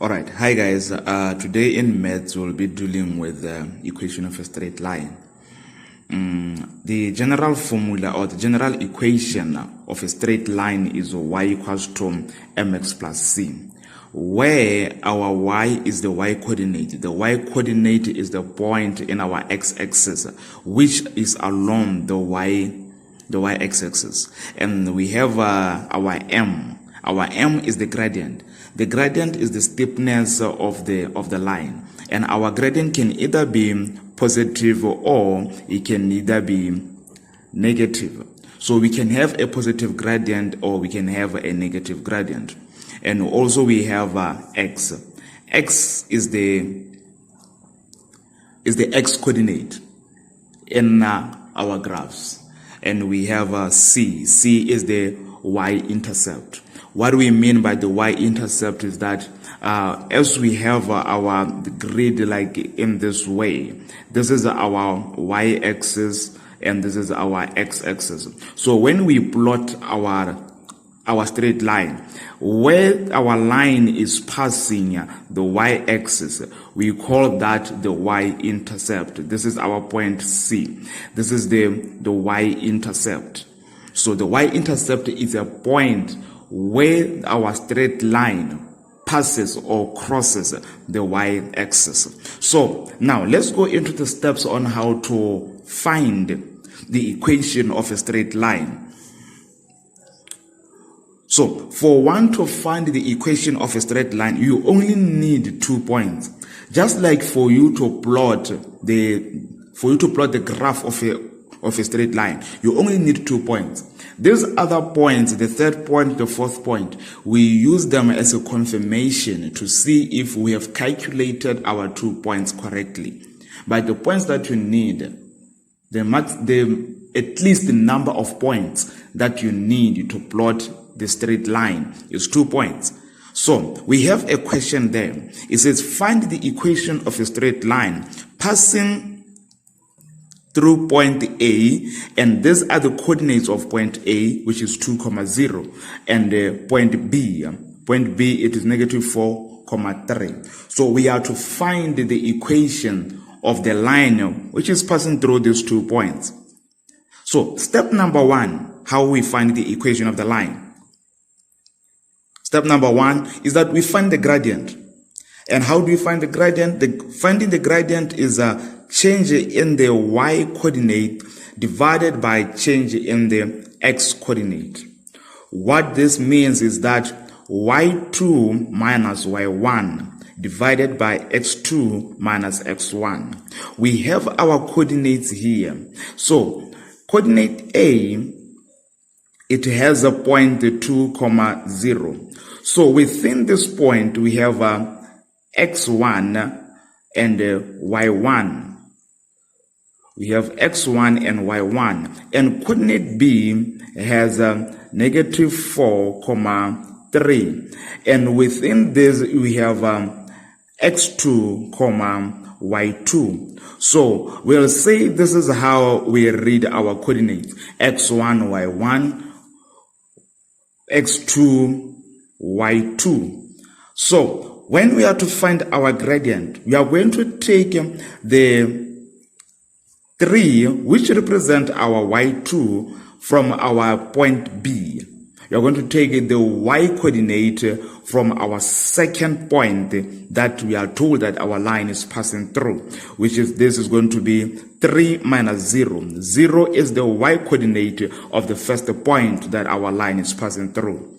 Alright, hi guys. Today in maths we'll be dealing with the equation of a straight line. The general formula or the general equation of a straight line is y equals to mx plus c, where our y is the y coordinate. The y coordinate is the point in our x-axis which is along the y-x-axis, and we have our m. Our m is the gradient. The gradient is the steepness of the line, and our gradient can either be positive or it can either be negative. So we can have a positive gradient or we can have a negative gradient. And also we have x. X is the x coordinate in our graphs, and we have c. C is the y-intercept. What we mean by the y-intercept is that as we have our grid like in this way, this is our y-axis and this is our x-axis. So when we plot our straight line, where our line is passing the y-axis, we call that the y-intercept. This is our point C. This is the y-intercept. So the y-intercept is a point where our straight line passes or crosses the y-axis. So now let's go into the steps on how to find the equation of a straight line. So for one to find the equation of a straight line, you only need 2 points. Just like for you to plot the graph of a straight line, you only need 2 points. These other points, the third point, the fourth point, we use them as a confirmation to see if we have calculated our 2 points correctly. But the points that you need, at least the number of points that you need to plot the straight line is 2 points. So we have a question there. It says find the equation of a straight line passing through point A, and these are the coordinates of point A, which is 2, 0, and point B. Point B, it is negative 4, 3. So we are to find the equation of the line which is passing through these 2 points. So step number 1, how we find the equation of the line. Step number 1 is that we find the gradient. And how do we find the gradient? Finding the gradient is a change in the y coordinate divided by change in the x coordinate. What this means is that y2 minus y1 divided by x2 minus x1. We have our coordinates here. So coordinate A, it has a point 2, 0. So within this point we have x1 and y1. We have x1 and y1, and coordinate B has negative 4, 3, and within this we have x2, y2. So we'll say this is how we read our coordinates: x1, y1, x2, y2. So when we are to find our gradient, we are going to take the 3, which represent our y2, from our point B. We are going to take the y coordinate from our second point that we are told that our line is passing through, which is, this is going to be 3 minus 0. 0 is the y coordinate of the first point that our line is passing through,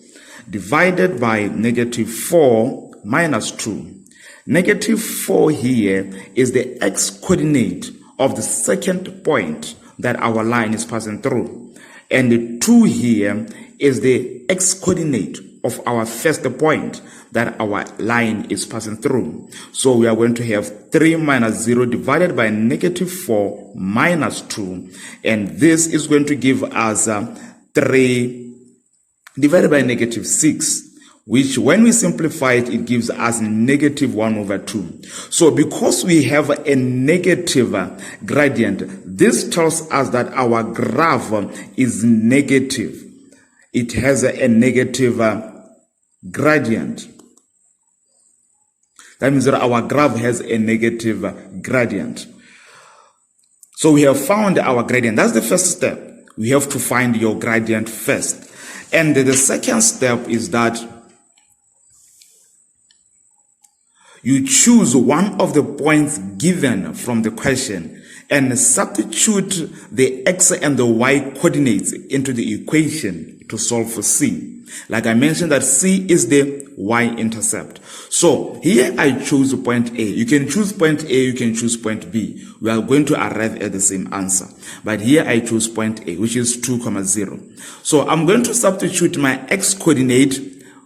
divided by negative 4 minus 2. Negative 4 here is the x coordinate of the second point that our line is passing through, and the 2 here is the x coordinate of our first point that our line is passing through. So we are going to have 3 minus 0 divided by negative 4 minus 2, and this is going to give us 3 divided by negative 6, which when we simplify it, it gives us negative 1 over 2. So because we have a negative gradient, this tells us that our graph is negative. It has a negative gradient. That means that our graph has a negative gradient. So we have found our gradient. That's the first step. We have to find your gradient first. And the second step is that you choose one of the points given from the question and substitute the x and the y coordinates into the equation to solve for C. Like I mentioned, that C is the y-intercept. So here I choose point A. You can choose point A, you can choose point B. We are going to arrive at the same answer. But here I choose point A, which is 2, 0. So I'm going to substitute my x coordinate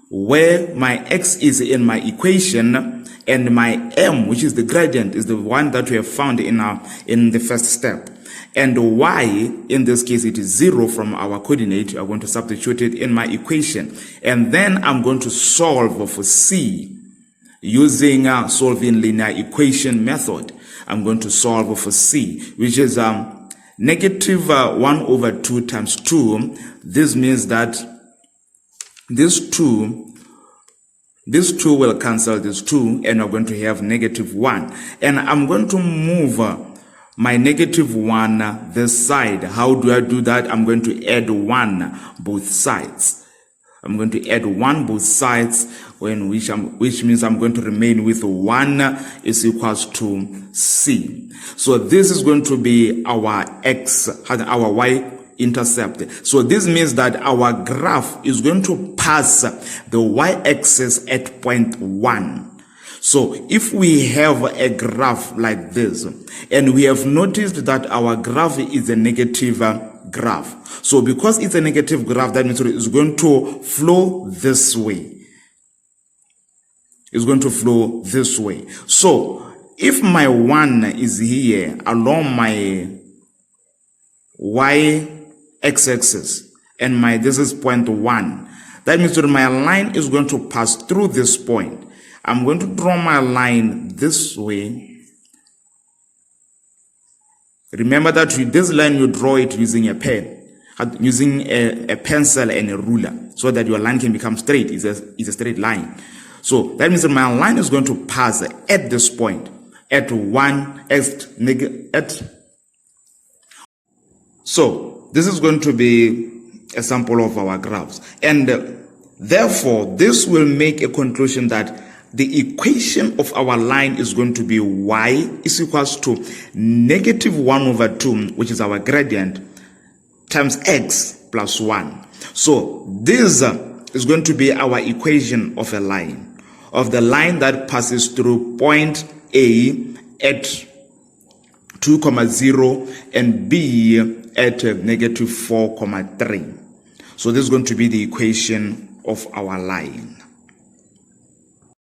where my x is in my equation, and my m, which is the gradient, is the one that we have found in the first step. And y, in this case, it is 0 from our coordinate. I'm going to substitute it in my equation. And then I'm going to solve for C using solving linear equation method. I'm going to solve for C, which is negative 1 over 2 times 2. This means that this 2 will cancel this 2, and we're going to have negative 1. And I'm going to move my negative 1 this side. How do I do that? I'm going to add 1 both sides. I'm going to add 1 both sides, which means I'm going to remain with 1 is equals to C. So this is going to be our x, our y-intercept. So this means that our graph is going to pass the y-axis at point 1. So if we have a graph like this, and we have noticed that our graph is a negative graph. So because it's a negative graph, that means it's going to flow this way. It's going to flow this way. So if my 1 is here along my y-axis, and this is point 1, that means that my line is going to pass through this point. I'm going to draw my line this way. Remember that this line you draw it using a pen, using a pencil and a ruler, so that your line can become straight. It's a straight line. So that means that my line is going to pass at this point, at 1 at. So this is going to be a sample of our graphs, and therefore this will make a conclusion that the equation of our line is going to be y is equals to negative 1 over 2, which is our gradient, times x plus 1. So this is going to be our equation of a line, of the line that passes through point A at 2, 0 and B at negative 4, 3. So this is going to be the equation of our line.